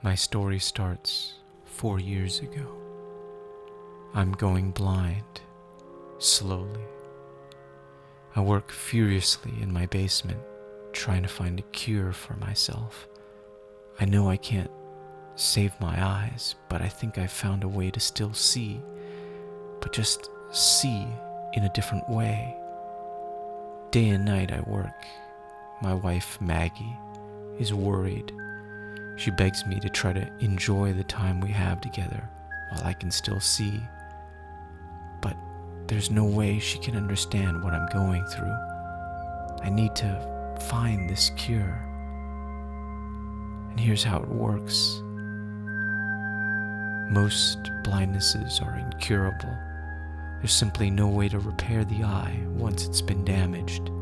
My story starts 4 years ago. I'm going blind, slowly. I work furiously in my basement, trying to find a cure for myself. I know I can't save my eyes, but I think I've found a way to still see, but just see in a different way. Day and night I work. My wife, Maggie, is worried. She begs me to try to enjoy the time we have together while I can still see. But there's no way she can understand what I'm going through. I need to find this cure. And here's how it works. Most blindnesses are incurable. There's simply no way to repair the eye once it's been damaged.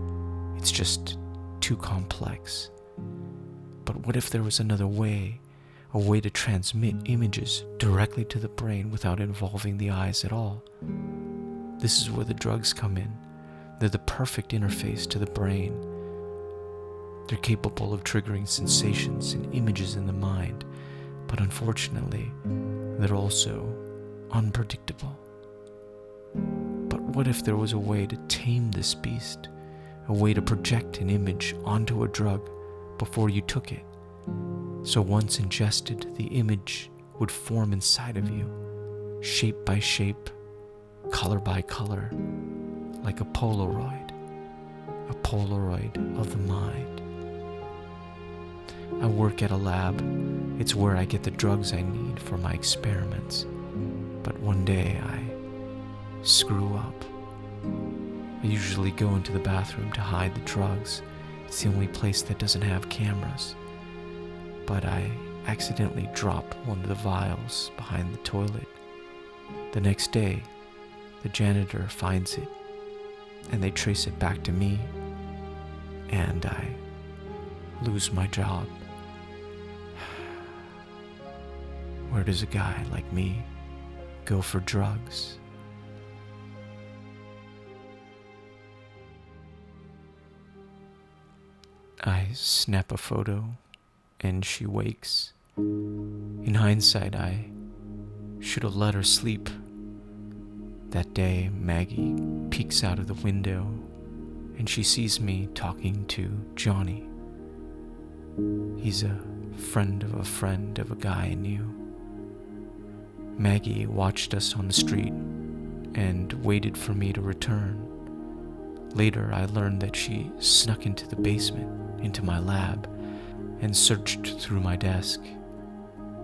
It's just too complex. But what if there was another way, a way to transmit images directly to the brain without involving the eyes at all? This is where the drugs come in. They're the perfect interface to the brain. They're capable of triggering sensations and images in the mind, but unfortunately, they're also unpredictable. But what if there was a way to tame this beast, a way to project an image onto a drug before you took it, so once ingested, the image would form inside of you, shape by shape, color by color, like a Polaroid of the mind. I work at a lab. It's where I get the drugs I need for my experiments. But one day I screw up. I usually go into the bathroom to hide the drugs. It's the only place that doesn't have cameras. But I accidentally drop one of the vials behind the toilet. The next day, the janitor finds it, and they trace it back to me, and I lose my job. Where does a guy like me go for drugs? I snap a photo, and she wakes. In hindsight, I should have let her sleep. That day, Maggie peeks out of the window, and she sees me talking to Johnny. He's a friend of a guy I knew. Maggie watched us on the street and waited for me to return. Later, I learned that she snuck into the basement, into my lab, and searched through my desk.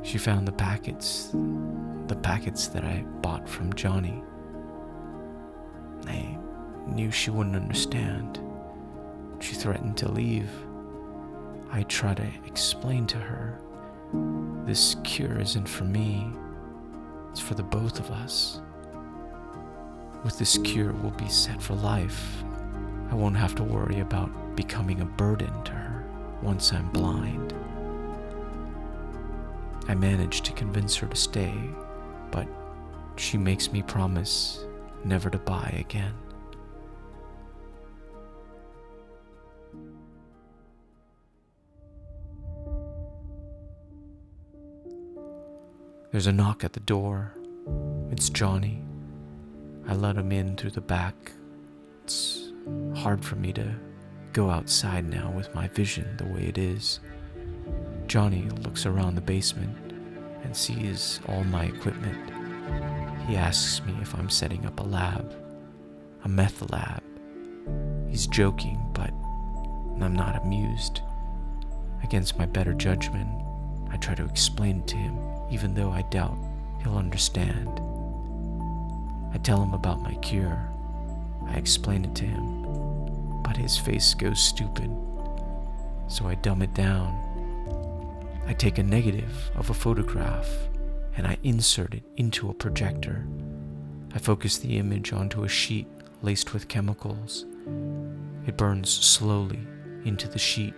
She found the packets that I bought from Johnny. I knew she wouldn't understand. She threatened to leave. I tried to explain to her, this cure isn't for me, it's for the both of us. With this cure, we'll be set for life. I won't have to worry about becoming a burden to her once I'm blind. I managed to convince her to stay, but she makes me promise never to buy again. There's a knock at the door. It's Johnny. I let him in through the back. It's hard for me to go outside now with my vision the way it is. Johnny looks around the basement and sees all my equipment. He asks me if I'm setting up a lab, a meth lab. He's joking, but I'm not amused. Against my better judgment, I try to explain it to him, even though I doubt he'll understand. I tell him about my cure. I explain it to him, but his face goes stupid, so I dumb it down. I take a negative of a photograph and I insert it into a projector. I focus the image onto a sheet laced with chemicals. It burns slowly into the sheet.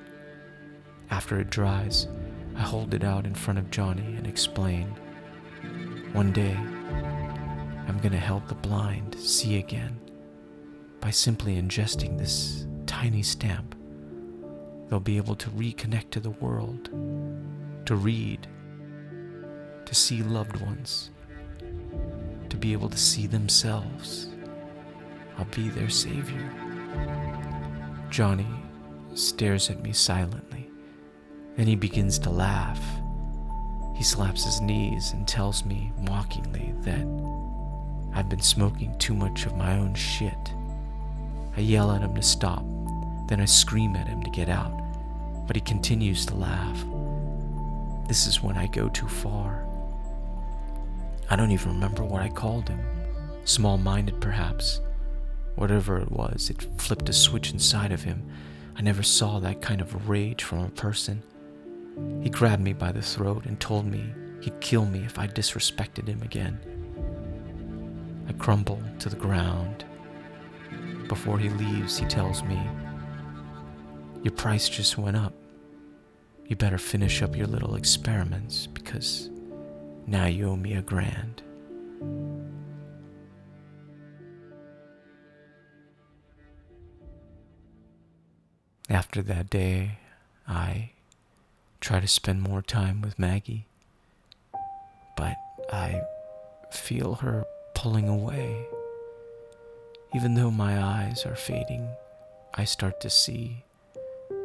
After it dries, I hold it out in front of Johnny and explain, one day, I'm going to help the blind see again by simply ingesting this tiny stamp. They'll be able to reconnect to the world, to read, to see loved ones, to be able to see themselves. I'll be their savior. Johnny stares at me silently. Then he begins to laugh. He slaps his knees and tells me mockingly that I've been smoking too much of my own shit. I yell at him to stop. Then I scream at him to get out, but he continues to laugh. This is when I go too far. I don't even remember what I called him. Small-minded, perhaps. Whatever it was, it flipped a switch inside of him. I never saw that kind of rage from a person. He grabbed me by the throat and told me he'd kill me if I disrespected him again. I crumble to the ground. Before he leaves, he tells me, "Your price just went up. You better finish up your little experiments because now you owe me $1,000." After that day, I try to spend more time with Maggie, but I feel her pulling away. Even though my eyes are fading, I start to see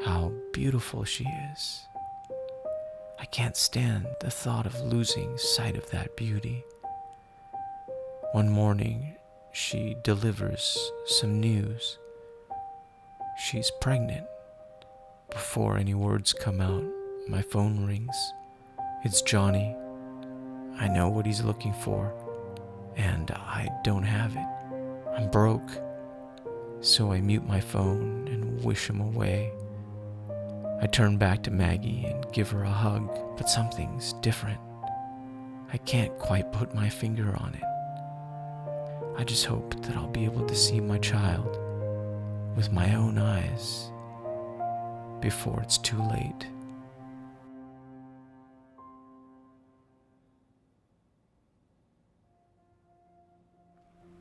how beautiful she is. I can't stand the thought of losing sight of that beauty. One morning, she delivers some news. She's pregnant. Before any words come out, my phone rings. It's Johnny. I know what he's looking for, and I don't have it. I'm broke, so I mute my phone and wish him away. I turn back to Maggie and give her a hug, but something's different. I can't quite put my finger on it. I just hope that I'll be able to see my child with my own eyes before it's too late.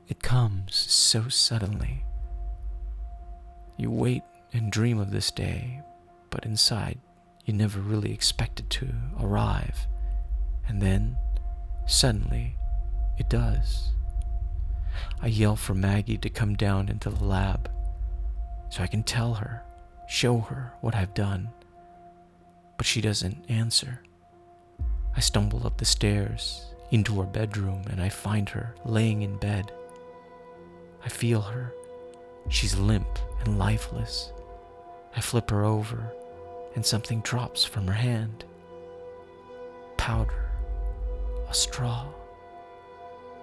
It comes so suddenly. You wait and dream of this day, but inside you never really expect it to arrive. And then, suddenly, it does. I yell for Maggie to come down into the lab so I can tell her, show her what I've done. But she doesn't answer. I stumble up the stairs into her bedroom and I find her laying in bed. I feel her. She's limp and lifeless. I flip her over and something drops from her hand. Powder. A straw.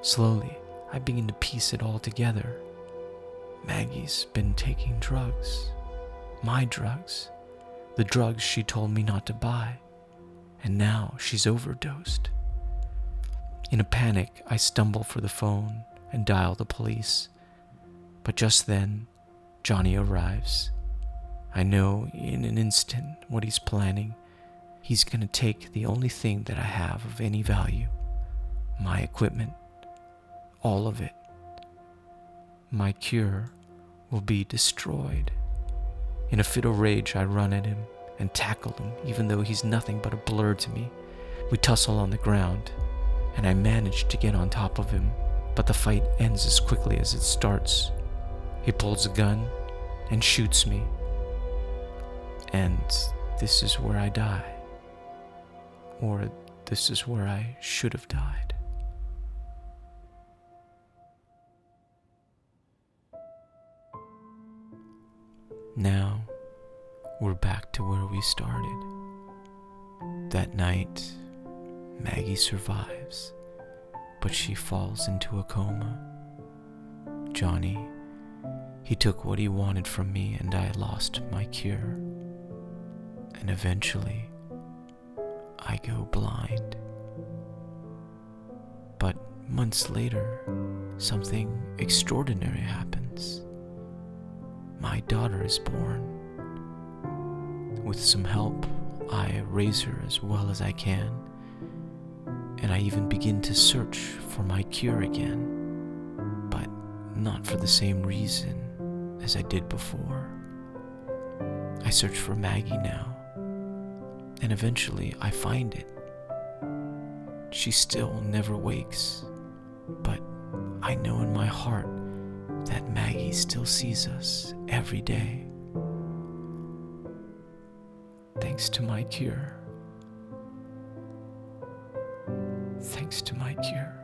Slowly, I begin to piece it all together. Maggie's been taking drugs. My drugs. The drugs she told me not to buy. And now she's overdosed. In a panic, I stumble for the phone and dial the police. But just then, Johnny arrives. I know in an instant what he's planning. He's gonna take the only thing that I have of any value. My equipment. All of it. My cure will be destroyed. In a fit of rage, I run at him and tackle him, even though he's nothing but a blur to me. We tussle on the ground, and I manage to get on top of him, but the fight ends as quickly as it starts. He pulls a gun and shoots me. And this is where I die. Or this is where I should have died. Now, we're back to where we started. That night, Maggie survives, but she falls into a coma. Johnny, he took what he wanted from me and I lost my cure. And eventually, I go blind. But months later, something extraordinary happens. My daughter is born. With some help, I raise her as well as I can, and I even begin to search for my cure again, but not for the same reason as I did before. I search for Maggie now, and eventually I find it. she still never wakes, but I know in my heart that Maggie still sees us every day. Thanks to my cure. Thanks to my cure.